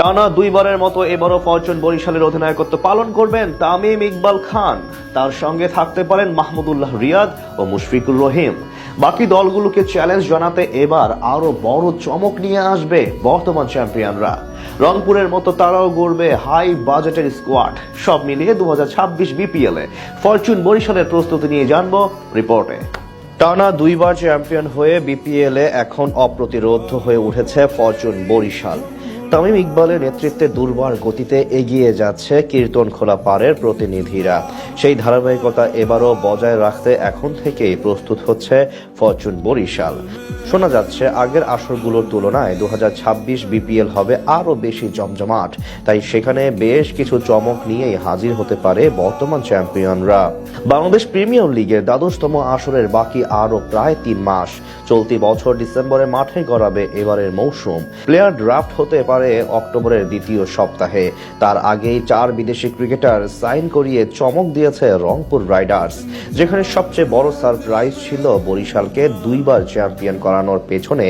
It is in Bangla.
টানা দুইবারের মতো এবারও ফরচুন বরিশালের অধিনায়কত্ব পালন করবেন তামিম ইকবাল খান। তার সঙ্গে থাকতে পারেন মাহমুদুল্লাহ রিয়াদ ও মুশফিকুর রহিম। বাকি দলগুলোকে চ্যালেঞ্জ জানাতে এবার আরো বড় চমক নিয়ে আসবে বর্তমান চ্যাম্পিয়নরা। রংপুরের মতো তারাও গড়বে হাই বাজেটের স্কোয়াড। সব মিলিয়ে 2026 বিপিএল এ ফরচুন বরিশালের প্রস্তুতি নিয়ে জানবো রিপোর্টে। টানা দুইবার চ্যাম্পিয়ন হয়ে বিপিএল এ এখন অপ্রতিরোধ্য হয়ে উঠেছে ফরচুন বরিশাল। তামিম ইকবালের নেতৃত্বে দুর্বার গতিতে এগিয়ে যাচ্ছে কীর্তনখোলা পাড়ের প্রতিনিধিরা। সেই ধারাবাহিকতা এবারও বজায় রাখতে এখন থেকেই প্রস্তুত হচ্ছে ফরচুন বরিশাল। শোনা যাচ্ছে আগের আসরগুলোর তুলনায় 2026 বিপিএল হবে আরো বেশি জমজমাট, তাই সেখানে বেশ কিছু চমক নিয়েই হাজির হতে পারে বর্তমান চ্যাম্পিয়নরা। বাংলাদেশ প্রিমিয়ার লিগের দ্বাদশতম আসরের বাকি আরো প্রায় 3 মাস। চলতি বছর ডিসেম্বরে মাঠে গড়াবে এবারের মৌসুম। প্লেয়ার ড্রাফট হতে পারে অক্টোবরের দ্বিতীয় সপ্তাহে। তার আগেই 4 বিদেশি ক্রিকেটার সাইন করিয়ে চমক দিয়েছে রংপুর রাইডার্স, যেখানে সবচেয়ে বড় সারপ্রাইজ ছিল বরিশালকে দুইবার চ্যাম্পিয়ন করানোর পেছনে